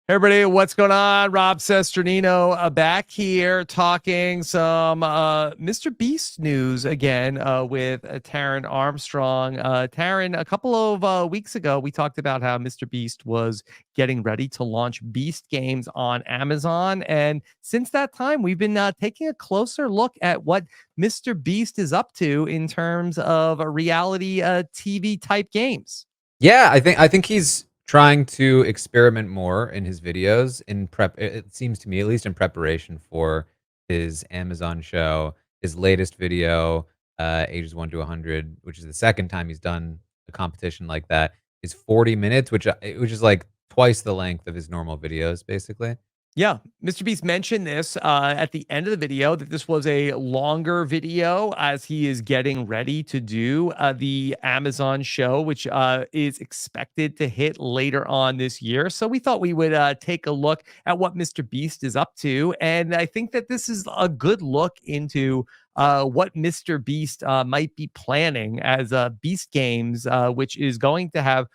Hey everybody, what's going on? Rob Cesternino back here talking some Mr. Beast news again with Taran Armstrong. Taran, a couple of weeks ago, we talked about how Mr. Beast was getting ready to launch Beast games on Amazon. And since that time, we've been taking a closer look at what Mr. Beast is up to in terms of reality TV type games. Yeah, I think he's trying to experiment more in his videos in prep it seems to me, at least in preparation for his Amazon show. His latest video, ages 1 to 100, which is the second time he's done a competition like that, is 40 minutes, which is, like, twice the length of his normal videos, basically. Yeah, Mr. Beast mentioned this at the end of the video that this was a longer video as he is getting ready to do the Amazon show, which is expected to hit later on this year. So we thought we would take a look at what Mr. Beast is up to. And I think that this is a good look into what Mr. Beast might be planning as Beast Games, which is going to have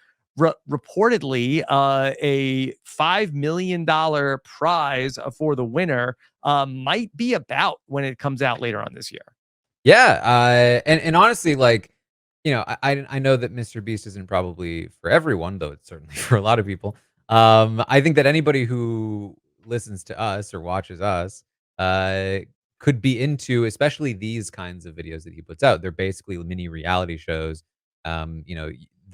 reportedly a $5 million prize for the winner might be about when it comes out later on this year. Yeah, and honestly, like, I know that Mr. Beast isn't probably for everyone, though it's certainly for a lot of people. I think that anybody who listens to us or watches us, uh, could be into especially these kinds of videos that he puts out. They're basically mini reality shows.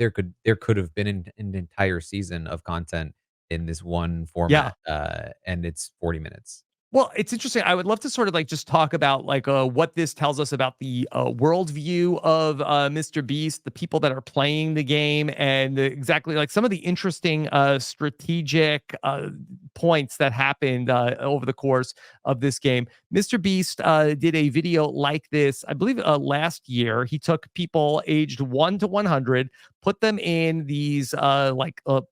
There could have been an entire season of content in this one Yeah. format, and it's 40 minutes. Well, it's interesting. I would love to sort of like just talk about like what this tells us about the worldview of Mr. Beast, the people that are playing the game, and exactly like some of the interesting strategic points that happened over the course of this game. Mr. Beast did a video like this, I believe, last year. He took people aged 1 to 100, put them in these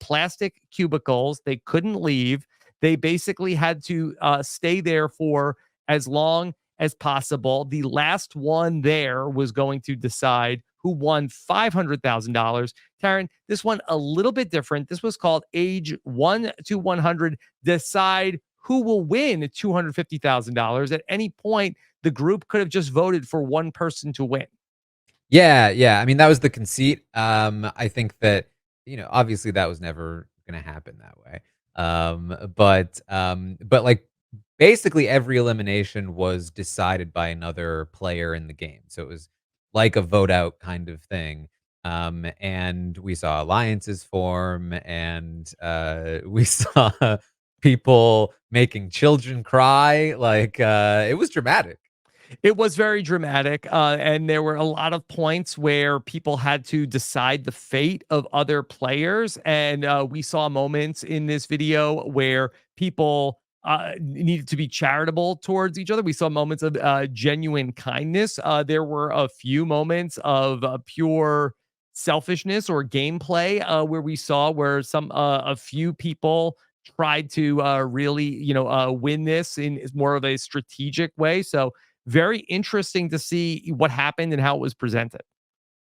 plastic cubicles. They couldn't leave. They basically had to stay there for as long as possible. The last one there was going to decide who won $500,000. Taryn, this one a little bit different. This was called Age 1 to 100. Decide who will win $250,000. At any point, the group could have just voted for one person to win. Yeah, yeah. I mean, that was the conceit. I think that, obviously that was never gonna happen that way. But like basically every elimination was decided by another player in the game. So it was like a vote out kind of thing. And we saw alliances form and we saw people making children cry. Like it was dramatic. It was very dramatic, and there were a lot of points where people had to decide the fate of other players, and we saw moments in this video where people needed to be charitable towards each other. We saw moments of genuine kindness. There were a few moments of pure selfishness or gameplay where we saw where a few people tried to really win this in more of a strategic way. So very interesting to see what happened and how it was presented.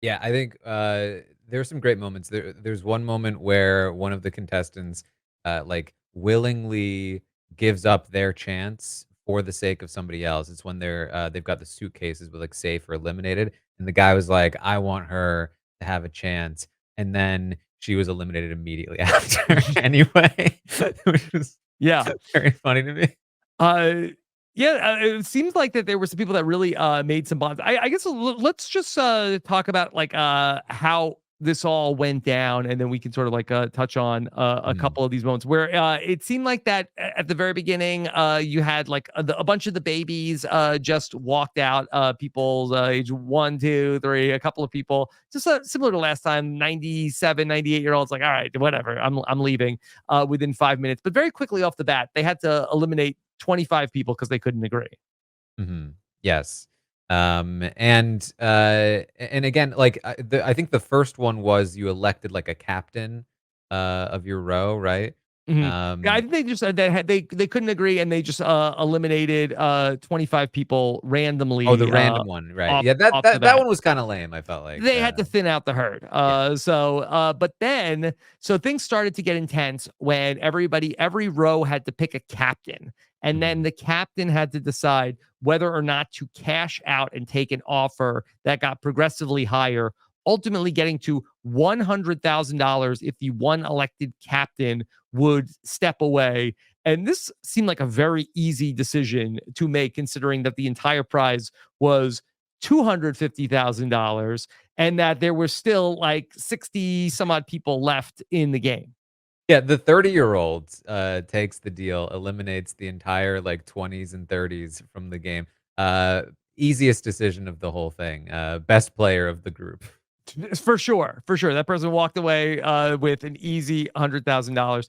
Yeah, I think, there's some great moments. There's one moment where one of the contestants, like, willingly gives up their chance for the sake of somebody else. It's when they've got the suitcases with, like, safe or eliminated, and the guy was like, "I want her to have a chance," and then she was eliminated immediately after anyway, which was Yeah. very funny to me. Uh, yeah, it seems like that there were some people that really made some bonds. I guess let's just talk about like how this all went down, and then we can sort of like touch on a Mhm. couple of these moments where it seemed like that at the very beginning, you had like a bunch of the babies just walked out, people age 1, 2, 3, a couple of people, just similar to last time, 97, 98-year-olds, like, all right, whatever, I'm leaving within 5 minutes. But very quickly off the bat, they had to eliminate 25 people because they couldn't agree. Mhm. Yes. And again, like, I think the first one was you elected, like, a captain, of your row, right? Mhm. Yeah, I think they just they couldn't agree, and they just eliminated 25 people Oh, the randomly random one, right? off Yeah, that off the that bat. one was kind of lame. I felt like, They had to thin out the herd. yeah. But then, so things started to get intense when every row had to pick a captain. And then Mhm. the captain had to decide whether or not to cash out and take an offer that got progressively higher, ultimately getting to $100,000 if the one elected captain would step away. And this seemed like a very easy decision to make, considering that the entire prize was $250,000 and that there were still like 60 some odd people left in the game. Yeah, the 30-year-old takes the deal, eliminates the entire like 20s and 30s from the game. Uh, Easiest decision of the whole thing. Best player of the group. For sure, for sure. That person walked away with an easy $100,000.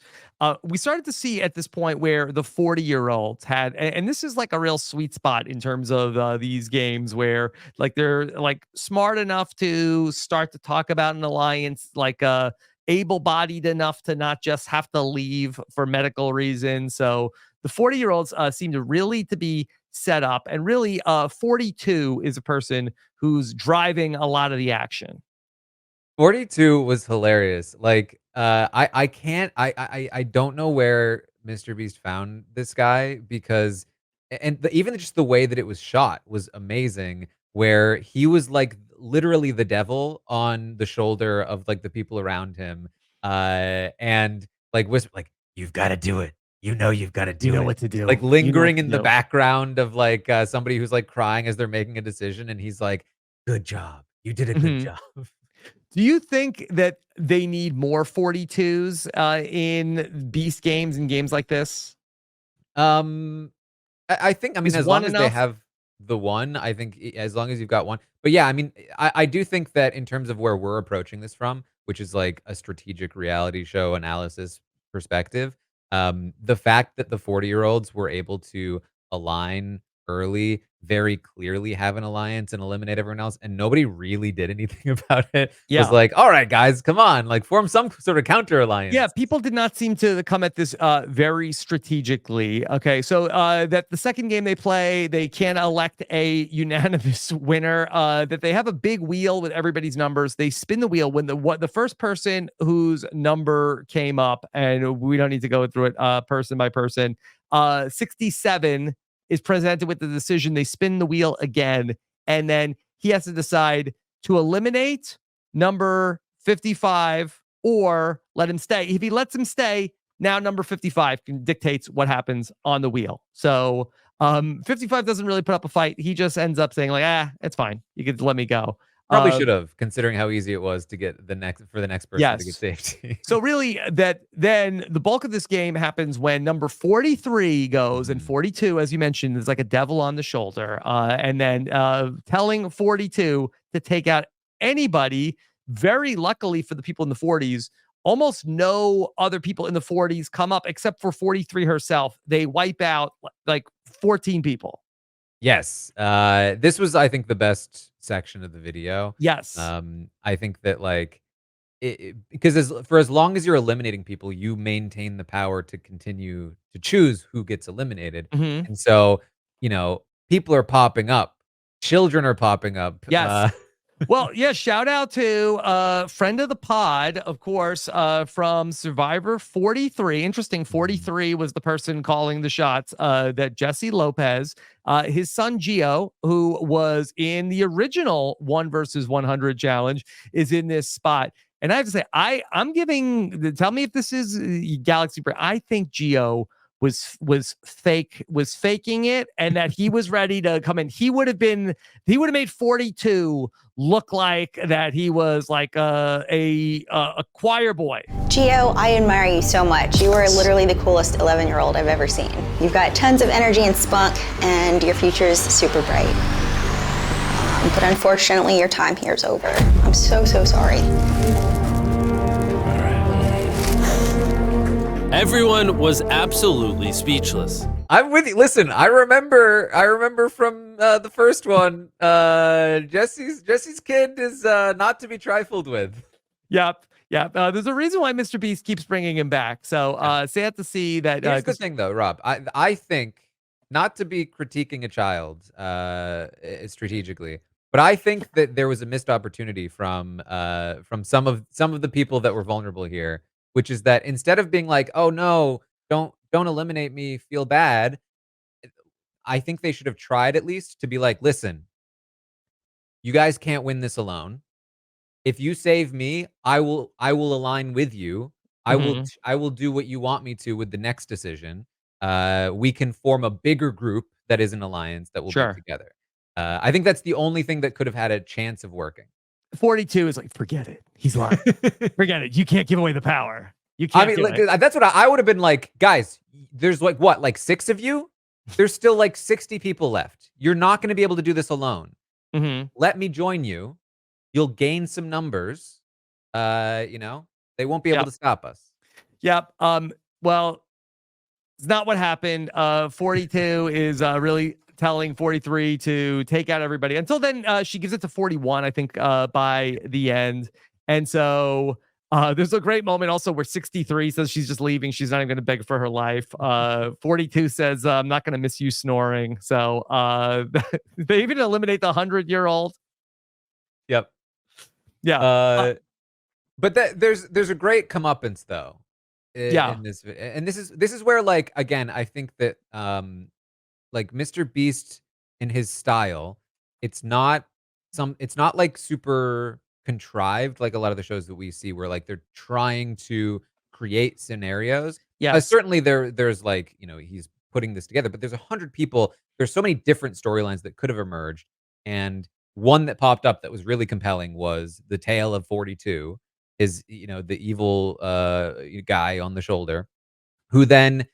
We started to see at this point where the 40-year-olds had, and this is like a real sweet spot in terms of these games where like they're like smart enough to start to talk about an alliance, like able-bodied enough to not just have to leave for medical reasons. So the 40-year-olds seem to really to be set up, and really 42 is a person who's driving a lot of the action. 42 was hilarious. Like, I can't I don't know where MrBeast found this guy because even just the way that it was shot was amazing, where he was like literally the devil on the shoulder of like the people around him, and like whisper like, "You've got to do it. You know you've got to You do know it." what to Like do. You know what lingering to in the do. background of like somebody who's like crying as they're making a decision, and he's like, "Good job. You did a good Mhm. job." Do you think that they need more 42s in Beast games and games like this? Um, I think, I mean, Is as one long as they enough? have the one, I think as long as you've got one. But yeah, I mean, I do think that in terms of where we're approaching this from, which is like a strategic reality show analysis perspective, the fact that the 40-year-olds were able to align early, very clearly have an alliance and eliminate everyone else, and nobody really did anything about it, was Yeah. like, all right, guys, come on, like form some sort of counter Yeah, alliance. people did not seem to come at this very strategically. Okay, so that the second game they play, they can't elect a unanimous winner. That they have a big wheel with everybody's numbers. They spin the wheel when the first person whose number came up, and we don't need to go through it person by person. 67 is presented with the decision. They spin the wheel again, and then he has to decide to eliminate number 55 or let him stay. If he lets him stay, now number 55 dictates what happens on the wheel. So 55 doesn't really put up a fight. He just ends up saying like, it's fine. You could let me go. Probably Uh, should have, considering how easy it was to get the next person to get yes. safety. So really, that then the bulk of this game happens when number 43 goes, and Mhm. 42, as you mentioned, is like a devil on the shoulder, and then telling 42 to take out anybody. Very luckily for the people in the 40s, almost no other people in the 40s come up except for 43 herself. They wipe out like 14 people. Yes, this was, I think, the best section of the video. Yes. I think that, like, because as long as you're eliminating people, you maintain the power to continue to choose who gets eliminated, Mhm. and so, people are popping up, children are popping up, Yes. Well, yeah, shout out to friend of the pod, of course, from Survivor 43. Interesting, Mhm. 43 was the person calling the shots, that Jesse Lopez, his son Gio, who was in the original 1 versus 100 challenge, is in this spot. And I have to say, I'm giving, tell me if this is Galaxy Brain. I think Gio was faking it, and that he was ready to come in. He would have made 42 look like that he was like a choir boy. Gio, I admire you so much. You are literally the coolest 11-year-old I've ever seen. You've got tons of energy and spunk, and your future is super bright. But unfortunately, your time here is over. I'm so, so sorry. Everyone was absolutely speechless. I'm with you. Listen, I remember from the first one. Jesse's kid is not to be trifled with. Yep. Yeah, there's a reason why MrBeast keeps bringing him back. So sad to see that. Here's the thing, though, Rob. I think not to be critiquing a child strategically, but I think that there was a missed opportunity from some of the people that were vulnerable here, which is that instead of being like, "Oh no, don't eliminate me, feel bad," I think they should have tried at least to be like, "Listen, you guys can't win this alone. If you save me, I will align with you. Mhm. I will do what you want me to with the next decision. We can form a bigger group that is an alliance that will be Sure. together." I think that's the only thing that could have had a chance of working. 42 is like, forget it. He's lying. Forget it. You can't give away the power. You I can't mean, do like, it. that's what I would have been like, guys. There's like what, like 6 of you? There's still like 60 people left. You're not going to be able to do this alone. Mhm. Let me join you. You'll gain some numbers. You know, they won't be able Yep. to stop us. Yep. Well, it's not what happened. 42 is really telling 43 to take out everybody. Until then, she gives it to 41, I think, by the end. And so there's a great moment also where 63 says she's just leaving. She's not even going to beg for her life. 42 says, I'm not going to miss you snoring. So they even eliminate the 100-year-old. Yep. Yeah. But there's a great comeuppance though Yeah. in this, and this is where, like, again, I think that like Mr. Beast in his style, it's not like super contrived like a lot of the shows that we see where like they're trying to create scenarios. Yes. Certainly there's like, he's putting this together, but there's 100 people. There's so many different storylines that could have emerged, and one that popped up that was really compelling was the tale of 42, is the evil guy on the shoulder, who then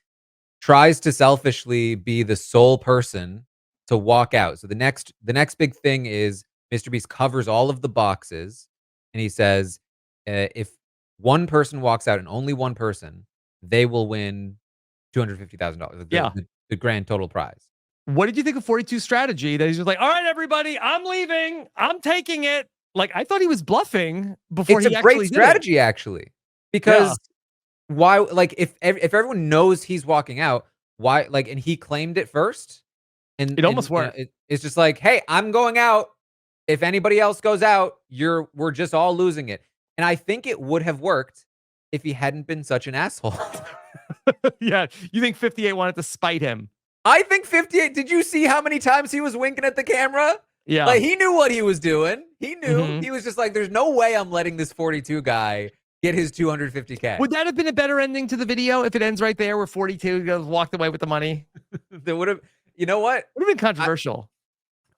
tries to selfishly be the sole person to walk out. So the next big thing is Mr. Beast covers all of the boxes, and he says, if one person walks out and only one person, they will win $250,000, Yeah. the grand total prize. What did you think of 42's strategy that he's just like, all right, everybody, I'm leaving. I'm taking it. Like, I thought he was bluffing before It's a he great actually did it. strategy, actually, Yeah. because why? Like, if everyone knows he's walking out, why? Like, and he claimed it first, and It almost worked. it's just like, hey, I'm going out. If anybody else goes out, we're just all losing it. And I think it would have worked if he hadn't been such an asshole. Yeah. You think 58 wanted to spite him? I think 58. Did you see how many times he was winking at the camera? Yeah. Like, he knew what he was doing. He knew. Mhm. He was just like, there's no way I'm letting this 42 guy get his 250K. Would that have been a better ending to the video if it ends right there where 42 goes walked away with the money? That would have, you know what? Would have been controversial.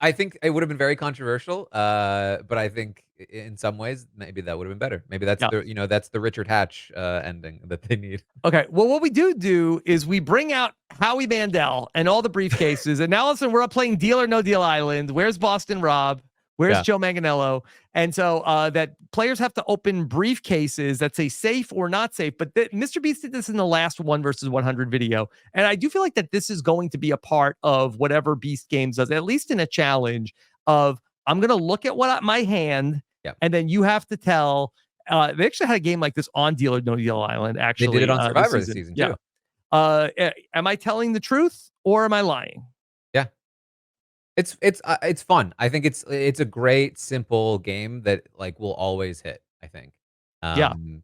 I think it would have been very controversial, but I think in some ways maybe that would have been better. Maybe that's Yeah. that's the Richard Hatch ending that they need. Okay. Well, what we do is we bring out Howie Mandel and all the briefcases. And now, listen, we're up playing Deal or No Deal Island. Where's Boston Rob? Where's Yeah. Joe Manganiello? And so that players have to open briefcases that say safe or not safe. But Mr. Beast did this in the last 1 versus 100 video. And I do feel like that this is going to be a part of whatever Beast Games does, at least in a challenge of, I'm going to look at my hand, Yep. and then you have to tell. They actually had a game like this on Deal or No Deal Island, They actually. did it on Survivor this season too. Am I telling the truth or am I lying? Yeah. It's fun. I think it's a great simple game that like will always hit, I think. Yeah. And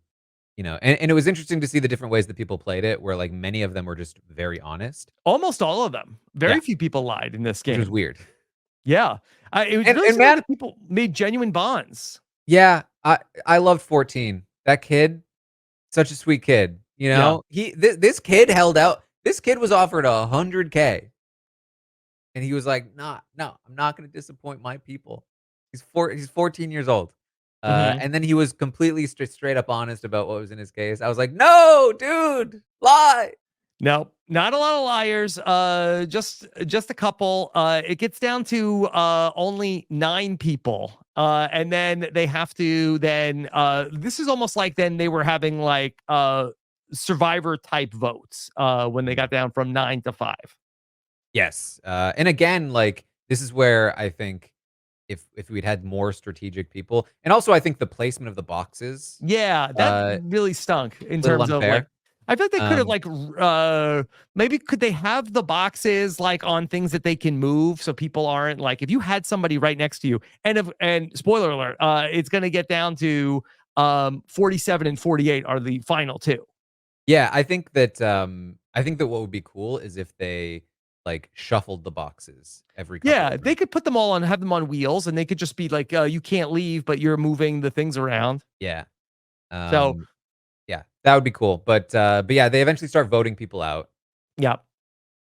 it was interesting to see the different ways that people played it, where like many of them were just very honest, Almost all of them. Very Yeah. few people lied in this which was game. weird. Yeah. It was And- really and something man- that people made genuine bonds. Yeah, I loved 14. That kid, such a sweet kid. This kid held out. This kid was offered 100K, and he was like, "Nah, no, I'm not going to disappoint my people." He's 14 years old, Mhm. and then he was completely straight up honest about what was in his case. I was like, "No, dude, lie." No, not a lot of liars. Just a couple. It gets down to only 9 people. And then they have to then this is almost like then they were having like survivor type votes when they got down from 9 to 5. Yes, and again, like this is where I think if we'd had more strategic people. And also, I think the placement of the boxes, Yeah, that a really stunk in little terms of like unfair. I feel like they could have Um, like maybe could they have the boxes like on things that they can move so people aren't like if you had somebody right next to you and spoiler alert, it's gonna get down to 47 and 48 are the final two. yeah, I think that what would be cool is if they, like, shuffled the boxes every couple Yeah, of they rounds. could put them all on have them on wheels and they could just be like you can't leave, but you're moving the things around. Yeah, So yeah, that would be cool, but yeah, they eventually start voting people out. yeah.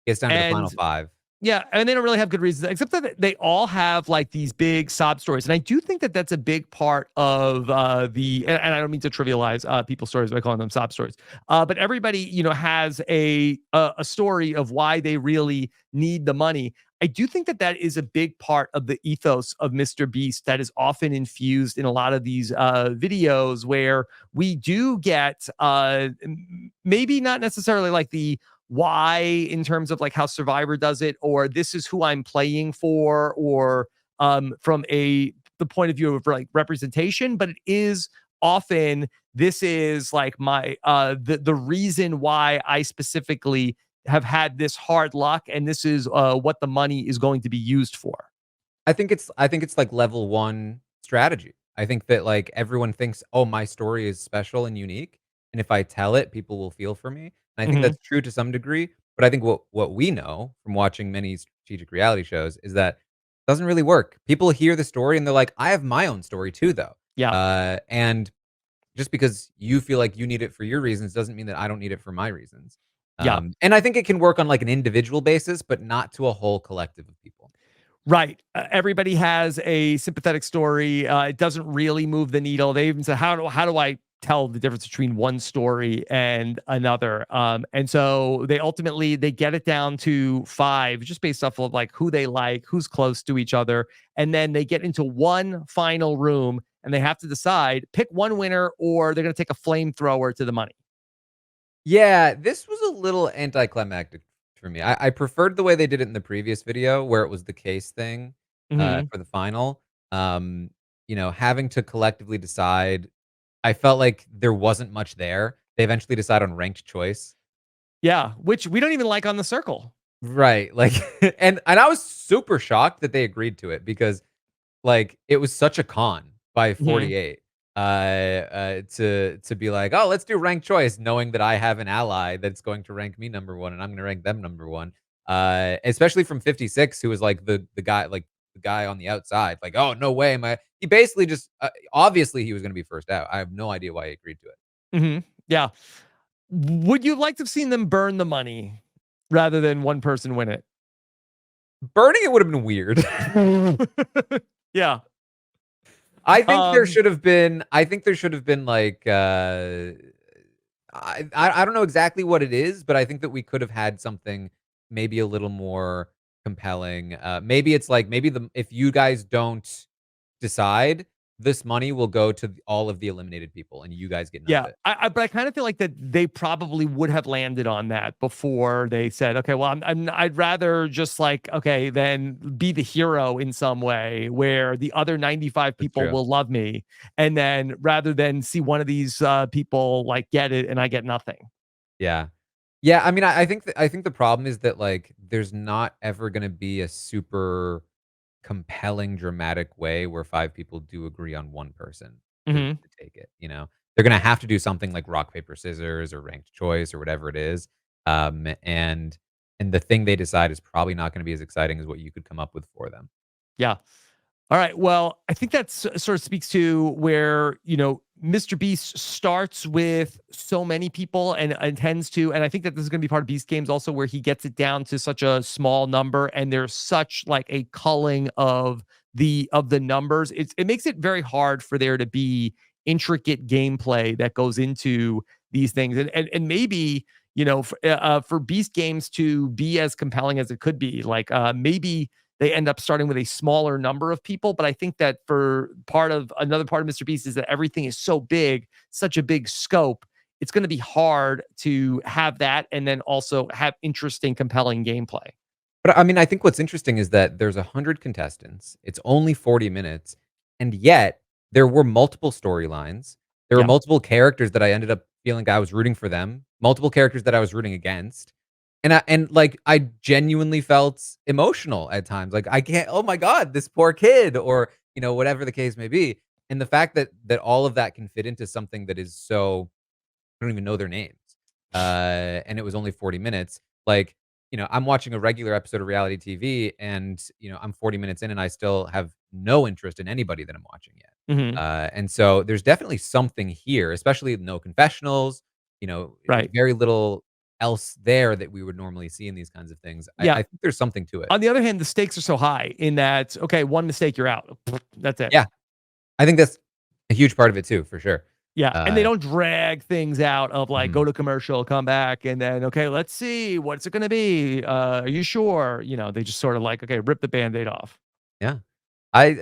Gets down to the final And 5. yeah, and they don't really have good reasons, except that they all have like these big sob stories, and I do think that that's a big part of and I don't mean to trivialize people's stories by calling them sob stories, but everybody has a story of why they really need the money. I do think that that is a big part of the ethos of Mr. Beast that is often infused in a lot of these videos where we do get maybe not necessarily like the why in terms of like how Survivor does it, or this is who I'm playing for, or from the point of view of like representation, but it is often this is like my the reason why I specifically have had this hard luck, and this is what the money is going to be used for. I think it's like level 1 strategy. I think that, like, everyone thinks, "Oh, my story is special and unique, and if I tell it, people will feel for me." And I think Hmm. that's true to some degree, but I think what we know from watching many strategic reality shows is that it doesn't really work. People hear the story and they're like, "I have my own story too, though." Yeah, And just because you feel like you need it for your reasons doesn't mean that I don't need it for my reasons. yeah. And I think it can work on, like, an individual basis, but not to a whole collective of people. Right. Everybody has a sympathetic story. It doesn't really move the needle. They even say, how do I tell the difference between one story and another?" And so they get it down to five, just based off of like who they like, who's close to each other, and then they get into one final room and they have to decide, pick one winner, or they're going to take a flamethrower to the money. Yeah, this was a little anticlimactic for me. I preferred the way they did it in the previous video where it was the case thing, Hmm. for the final. Um, having to collectively decide, I felt like there wasn't much there. They eventually decide on ranked choice. Yeah, which we don't even like on the circle. Right, like, and I was super shocked that they agreed to it because, like, it was such a con by Hmm. 48, to be like, "Oh, let's do ranked choice," knowing that I have an ally that's going to rank me number 1, and I'm gonna rank them number 1. Especially from 56, who was, like, the guy on the outside, like, "Oh, no way am I." He basically just, obviously, he was gonna be first out. I have no idea why he agreed to it. Hmm. Yeah. Would you like to have seen them burn the money rather than one person win it? Burning it would have been weird. Yeah. Um, I think there should have been, like, I don't know exactly what it is, but I think that we could have had something maybe a little more compelling. Maybe it's like maybe the if you guys don't decide, this money will go to all of the eliminated people, and you guys get none of yeah, it. but I kind of feel like that they probably would have landed on that before they said, okay, well, I'd rather just like, okay, then be the hero in some way where the other 95 That's people true. will love me. And then rather than see one of these people like get it and I get nothing. Yeah, yeah. I mean, I think the problem is that like there's not ever going to be a super compelling, dramatic way where 5 people do agree on one person Hmm. to take it, you know? They're gonna have to do something like rock, paper, scissors or ranked choice or whatever it is, and the thing they decide is probably not gonna be as exciting as what you could come up with for them. Yeah. All right. Well, I think that sort of speaks to where, Mr. Beast starts with so many people and intends to, and I think that this is going to be part of Beast Games also, where he gets it down to such a small number, and there's such like a culling of the numbers. It makes it very hard for there to be intricate gameplay that goes into these things, and maybe for Beast Games to be as compelling as it could be, like maybe they end up starting with a smaller number of people. But I think that for another part of Mr. Beast is that everything is so big, such a big scope. It's going to be hard to have that and then also have interesting, compelling gameplay. But I mean, I think what's interesting is that there's 100 contestants. It's only 40 minutes, and yet there were multiple storylines. There were Yeah. multiple characters that I ended up feeling I was rooting for them, multiple characters that I was rooting against. Like, I genuinely felt emotional at times. Like, I can't, "Oh my god, this poor kid," or, whatever the case may be. And the fact that all of that can fit into something that is so I don't even know their names. And it was only 40 minutes. Like, I'm watching a regular episode of reality TV and, I'm 40 minutes in and I still have no interest in anybody that I'm watching yet. Mhm. And so there's definitely something here, especially no confessionals, Right. very little else there that we would normally see in these kinds of things. I Yeah. think there's something to it. On the other hand, the stakes are so high in that, okay, one mistake, you're out. That's it. Yeah. I think that's a huge part of it too, for sure. Yeah, and they Uh, don't drag things out of like mhm. go to commercial, come back, and then okay, let's see what's it going to be. Are you sure? They just sort of like okay, rip the band-aid off. Yeah.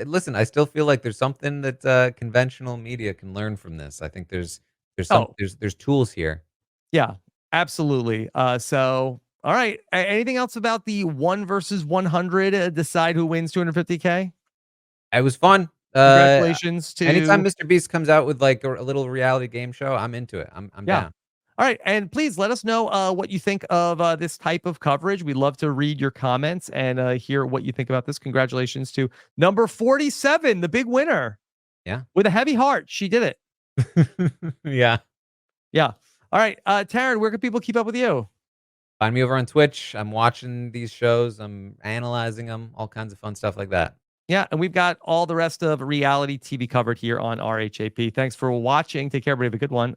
Listen, I still feel like there's something that, conventional media can learn from this. I think Oh, there's tools here. yeah, absolutely. So all right, anything else about the 1 versus 100 decide who wins 250K? It was fun. Congratulations Anytime to MrBeast comes out with, like, a little reality game show, I'm into it. I'm yeah. down. All right, and please let us know what you think of this type of coverage. We'd love to read your comments and hear what you think about this. Congratulations to number 47, the big winner, Yeah. with a heavy heart. She did it. Yeah. Yeah. All right, Taryn, where can people keep up with you? Find me over on Twitch. I'm watching these shows. I'm analyzing them, all kinds of fun stuff like that. Yeah, and we've got all the rest of reality TV covered here on RHAP. Thanks for watching. Take care, everybody. Have a good one.